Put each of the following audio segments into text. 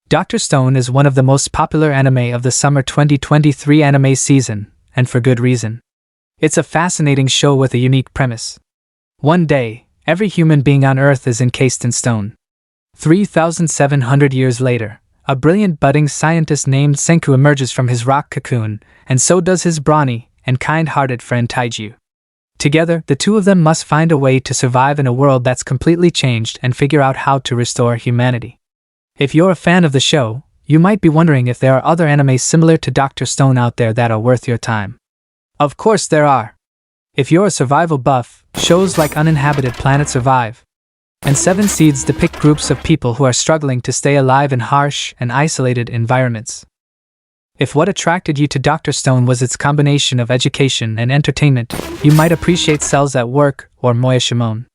Dr. Stone is one of the most popular anime of the summer 2023 anime season, and for good reason. It's a fascinating show with a unique premise. One day, every human being on Earth is encased in stone. 3,700 years later, a brilliant budding scientist named Senku emerges from his rock cocoon, and so does his brawny and kind-hearted friend Taiju. Together, the two of them must find a way to survive in a world that's completely changed and figure out how to restore humanity. If you're a fan of the show, you might be wondering if there are other animes similar to Dr. Stone out there that are worth your time. Of course there are. If you're a survival buff, shows like Uninhabited Planet Survive and Seven Seeds depict groups of people who are struggling to stay alive in harsh and isolated environments. If what attracted you to Dr. Stone was its combination of education and entertainment, you might appreciate Cells at Work or Moya Shimon.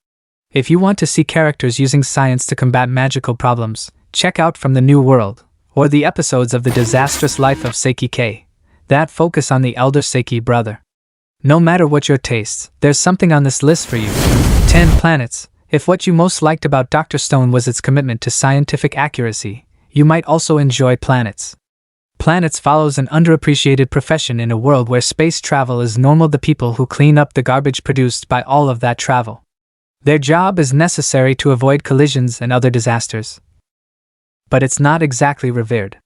If you want to see characters using science to combat magical problems, check out From the New World, or the episodes of The Disastrous Life of Seiki K, that focus on the elder Seiki brother. No matter what your tastes, there's something on this list for you. 10 Planets. If what you most liked about Dr. Stone was its commitment to scientific accuracy, you might also enjoy Planets. Planets follows an underappreciated profession in a world where space travel is normal. The people who clean up the garbage produced by all of that travel. Their job is necessary to avoid collisions and other disasters. But it's not exactly revered.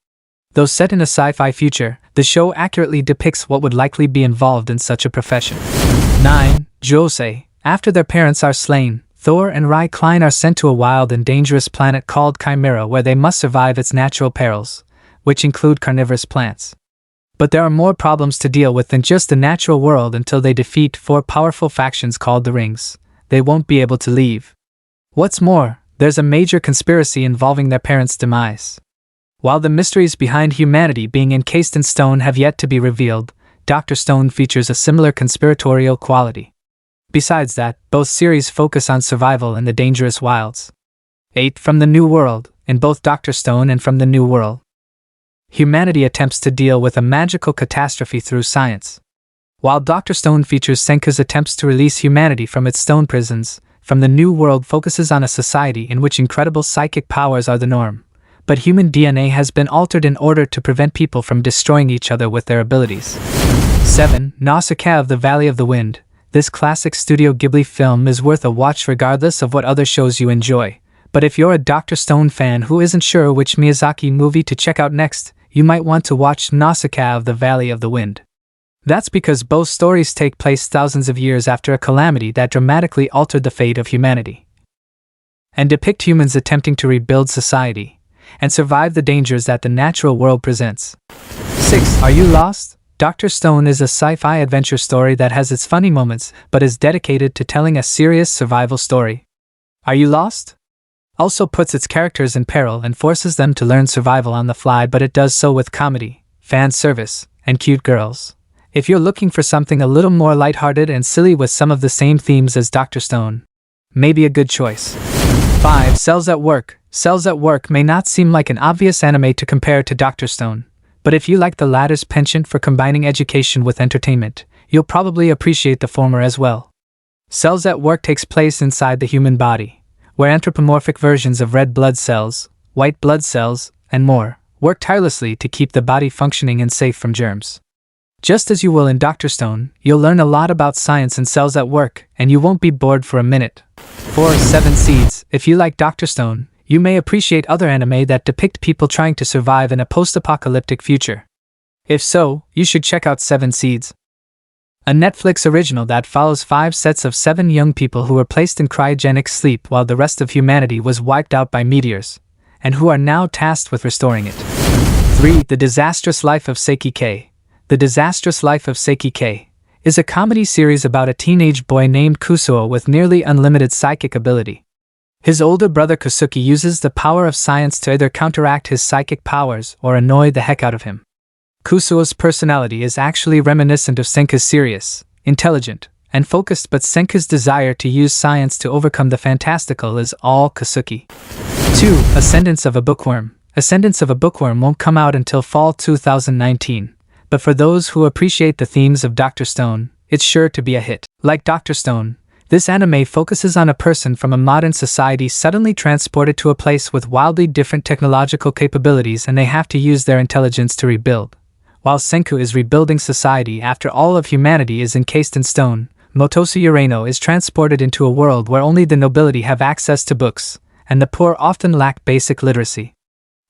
Though set in a sci-fi future, the show accurately depicts what would likely be involved in such a profession. 9. Josei. After their parents are slain, Thor and Rai Klein are sent to a wild and dangerous planet called Chimera where they must survive its natural perils, which include carnivorous plants. But there are more problems to deal with than just the natural world. Until they defeat 4 powerful factions called the Rings, they won't be able to leave. What's more, there's a major conspiracy involving their parents' demise. While the mysteries behind humanity being encased in stone have yet to be revealed, Dr. Stone features a similar conspiratorial quality. Besides that, both series focus on survival in the dangerous wilds. 8. From the New World. In both Dr. Stone and From the New World, humanity attempts to deal with a magical catastrophe through science. While Dr. Stone features Senku's attempts to release humanity from its stone prisons, From the New World focuses on a society in which incredible psychic powers are the norm, but human DNA has been altered in order to prevent people from destroying each other with their abilities. 7. Nausicaa of the Valley of the Wind. This classic Studio Ghibli film is worth a watch regardless of what other shows you enjoy, but if you're a Dr. Stone fan who isn't sure which Miyazaki movie to check out next, you might want to watch Nausicaa of the Valley of the Wind. That's because both stories take place thousands of years after a calamity that dramatically altered the fate of humanity, and depict humans attempting to rebuild society and survive the dangers that the natural world presents. 6. Are You Lost? Dr. Stone is a sci-fi adventure story that has its funny moments but is dedicated to telling a serious survival story. Are You Lost? Also puts its characters in peril and forces them to learn survival on the fly, but it does so with comedy, fan service, and cute girls. If you're looking for something a little more lighthearted and silly with some of the same themes as Dr. Stone, maybe a good choice. 5. Cells at Work. Cells at Work may not seem like an obvious anime to compare to Dr. Stone, but if you like the latter's penchant for combining education with entertainment, you'll probably appreciate the former as well. Cells at Work takes place inside the human body, where anthropomorphic versions of red blood cells, white blood cells, and more, work tirelessly to keep the body functioning and safe from germs. Just as you will in Dr. Stone, you'll learn a lot about science in Cells at Work, and you won't be bored for a minute. 4. Seven Seeds. If you like Dr. Stone, you may appreciate other anime that depict people trying to survive in a post-apocalyptic future. If so, you should check out Seven Seeds, a Netflix original that follows 5 sets of 7 young people who were placed in cryogenic sleep while the rest of humanity was wiped out by meteors, and who are now tasked with restoring it. 3. The Disastrous Life of Seiki K. The Disastrous Life of Seiki K is a comedy series about a teenage boy named Kusuo with nearly unlimited psychic ability. His older brother Kosuke uses the power of science to either counteract his psychic powers or annoy the heck out of him. Kusuo's personality is actually reminiscent of Senku's serious, intelligent, and focused, but Senku's desire to use science to overcome the fantastical is all Kosuke. 2. Ascendance of a Bookworm. Ascendance of a Bookworm won't come out until fall 2019. But for those who appreciate the themes of Dr. Stone, it's sure to be a hit. Like Dr. Stone, This anime focuses on a person from a modern society suddenly transported to a place with wildly different technological capabilities, and they have to use their intelligence to rebuild. While Senku is rebuilding society after all of humanity is encased in stone, Motosu Urano is transported into a world where only the nobility have access to books, and the poor often lack basic literacy.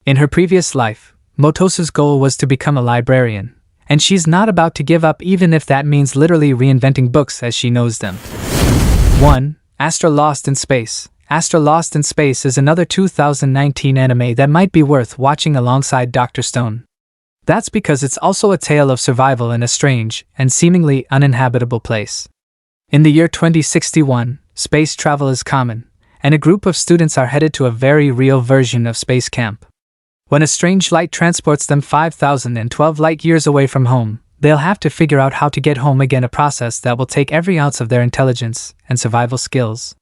In her previous life, Motosu's goal was to become a librarian, and she's not about to give up even if that means literally reinventing books as she knows them. 1. Astra Lost in Space. Astra Lost in Space is another 2019 anime that might be worth watching alongside Dr. Stone. That's because it's also a tale of survival in a strange and seemingly uninhabitable place. In the year 2061, space travel is common, and a group of students are headed to a very real version of space camp. When a strange light transports them 5,012 light years away from home, they'll have to figure out how to get home again, a process that will take every ounce of their intelligence and survival skills.